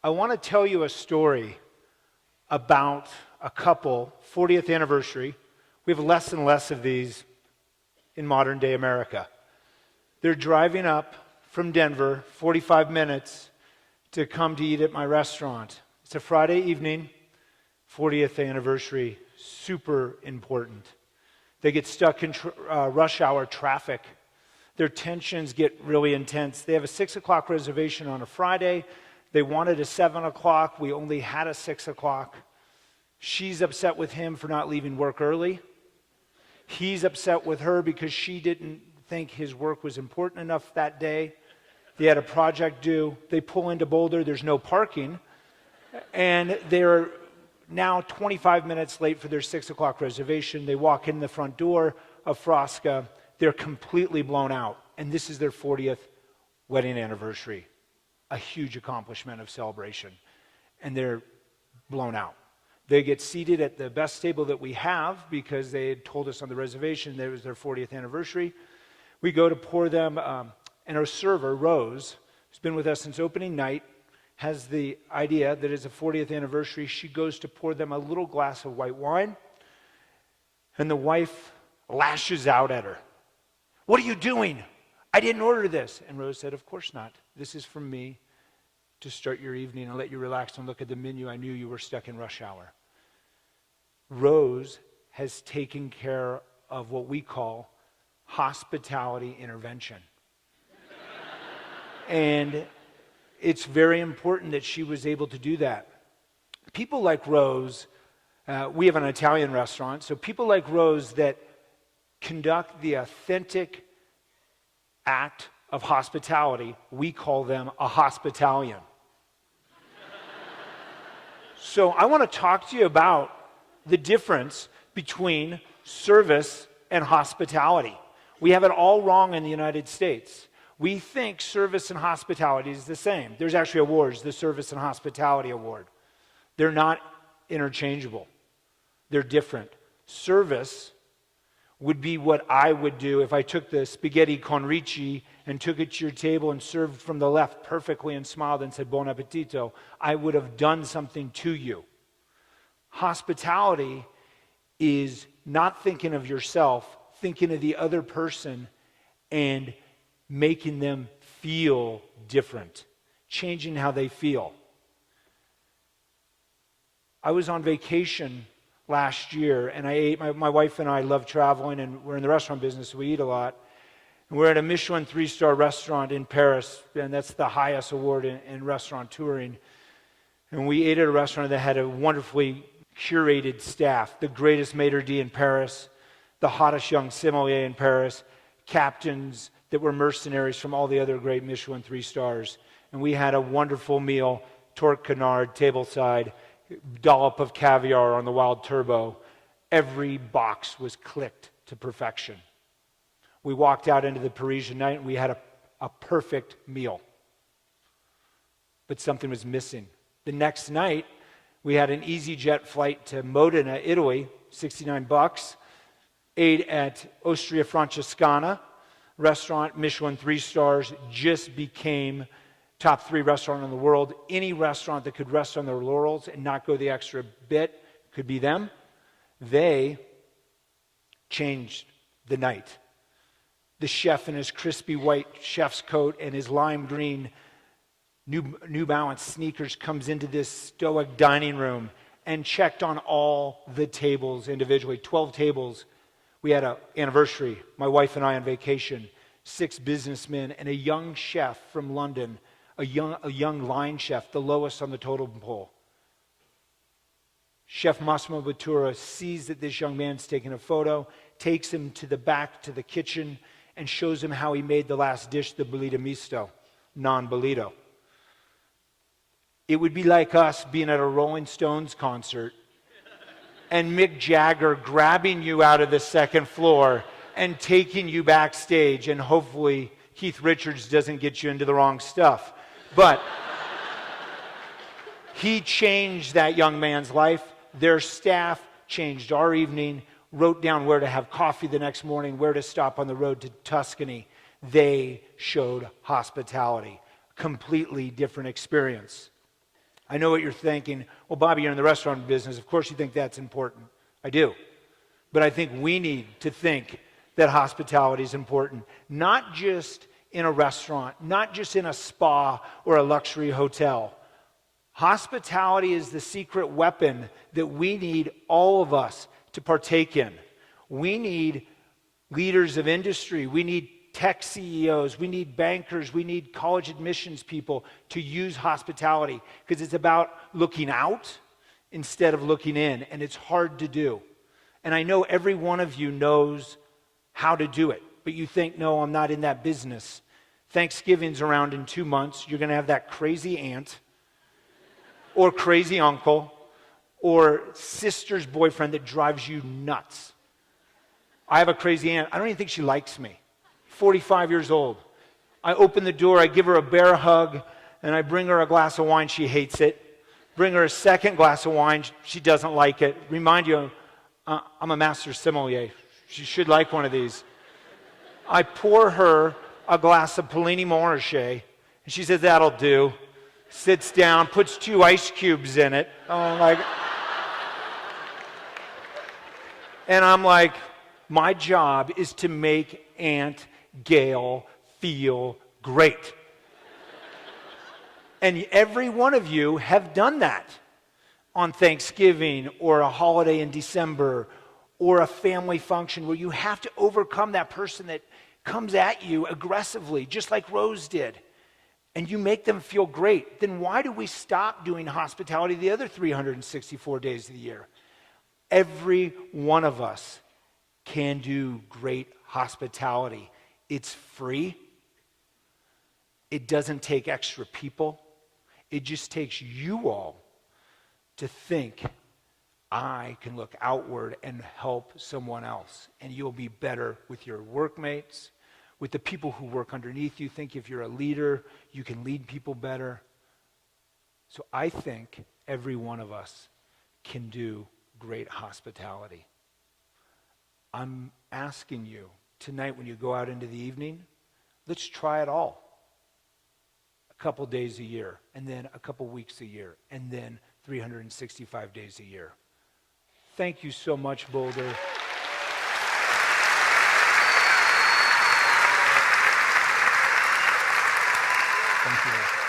I want to tell you a story about a couple, 40th anniversary. We have less and less of these in modern day America. They're driving up from Denver, 45 minutes, to come to eat at my restaurant. It's a Friday evening, 40th anniversary, super important. They get stuck in rush hour traffic. Their tensions get really intense. They have a 6 o'clock reservation on a Friday. They wanted a 7 o'clock. We only had a 6 o'clock. She's upset with him for not leaving work early. He's upset with her because she didn't think his work was important enough that day. They had a project due. They pull into Boulder. There's no parking. And they're now 25 minutes late for their 6 o'clock reservation. They walk in the front door of Frasca. They're completely blown out. And this is their 40th wedding anniversary. A huge accomplishment of celebration. And they're blown out. They get seated at the best table that we have because they had told us on the reservation that it was their 40th anniversary. We go to pour them, and our server, Rose, who's been with us since opening night, has the idea that it's a 40th anniversary. She goes to pour them a little glass of white wine, and the wife lashes out at her. "What are you doing? I didn't order this." And Rose said, "Of course not. This is from me to start your evening and let you relax and look at the menu. I knew you were stuck in rush hour." Rose has taken care of what we call hospitality intervention. And it's very important that she was able to do that. People like Rose, we have an Italian restaurant, so people like Rose that conduct the authentic act of hospitality, we call them a hospitalian. So I want to talk to you about the difference between service and hospitality. We have it all wrong in the United States. We think service and hospitality is the same. There's actually awards, the Service and Hospitality Award. They're not interchangeable. They're different. Service would be what I would do if I took the spaghetti con ricci and took it to your table and served from the left perfectly and smiled and said, "Buon appetito." I would have done something to you. Hospitality is not thinking of yourself, thinking of the other person and making them feel different, changing how they feel. I was on vacation last year, and I ate. My wife and I love traveling, and we're in the restaurant business, so we eat a lot. And we're at a Michelin 3-star restaurant in Paris, and that's the highest award in restaurant touring. And we ate at a restaurant that had a wonderfully curated staff, the greatest maitre d' in Paris, the hottest young sommelier in Paris, captains that were mercenaries from all the other great Michelin 3 stars. And we had a wonderful meal, torque canard, tableside, dollop of caviar on the Wild Turbo. Every box was clicked to perfection. We walked out into the Parisian night and we had a perfect meal. But something was missing. The next night, we had an EasyJet flight to Modena, Italy, $69. Ate at Osteria Francescana restaurant, Michelin 3 stars, just became top 3 restaurant in the world. Any restaurant that could rest on their laurels and not go the extra bit could be them. They changed the night. The chef in his crispy white chef's coat and his lime green New Balance sneakers comes into this stoic dining room and checked on all the tables individually, 12 tables. We had an anniversary, my wife and I on vacation, 6 businessmen and a young chef from London, a young line chef, the lowest on the totem pole. Chef Massimo Bottura sees that this young man's taking a photo, takes him to the back to the kitchen, and shows him how he made the last dish, the bollito misto, non-bollito. It would be like us being at a Rolling Stones concert and Mick Jagger grabbing you out of the second floor and taking you backstage, and hopefully Keith Richards doesn't get you into the wrong stuff. But he changed that young man's life. Their staff changed our evening, wrote down where to have coffee the next morning, where to stop on the road to Tuscany. They showed hospitality. Completely different experience. I know what you're thinking. Well, Bobby, you're in the restaurant business. Of course you think that's important. I do. But I think we need to think that hospitality is important, not just in a restaurant, not just in a spa or a luxury hotel. Hospitality is the secret weapon that we need all of us to partake in. We need leaders of industry. We need tech CEOs. We need bankers. We need college admissions people to use hospitality because it's about looking out instead of looking in, and it's hard to do. And I know every one of you knows how to do it, but you think, no, I'm not in that business. Thanksgiving's around in 2 months. You're going to have that crazy aunt or crazy uncle or sister's boyfriend that drives you nuts. I have a crazy aunt. I don't even think she likes me. 45 years old. I open the door, I give her a bear hug, and I bring her a glass of wine. She hates it. Bring her a second glass of wine. She doesn't like it. Remind you, I'm a master sommelier. She should like one of these. I pour her a glass of Polini Montrachet, and she says, that'll do. Sits down, puts 2 ice cubes in it. And I'm like, my job is to make Aunt Gail feel great. And every one of you have done that on Thanksgiving or a holiday in December or a family function where you have to overcome that person that comes at you aggressively, just like Rose did, and you make them feel great. Then why do we stop doing hospitality the other 364 days of the year? Every one of us can do great hospitality. It's free. It doesn't take extra people. It just takes you all to think, I can look outward and help someone else. And you'll be better with your workmates, with the people who work underneath you. Think if you're a leader, you can lead people better. So I think every one of us can do great hospitality. I'm asking you tonight when you go out into the evening, let's try it all. A couple days a year, and then a couple weeks a year, and then 365 days a year. Thank you so much, Boulder. Thank you.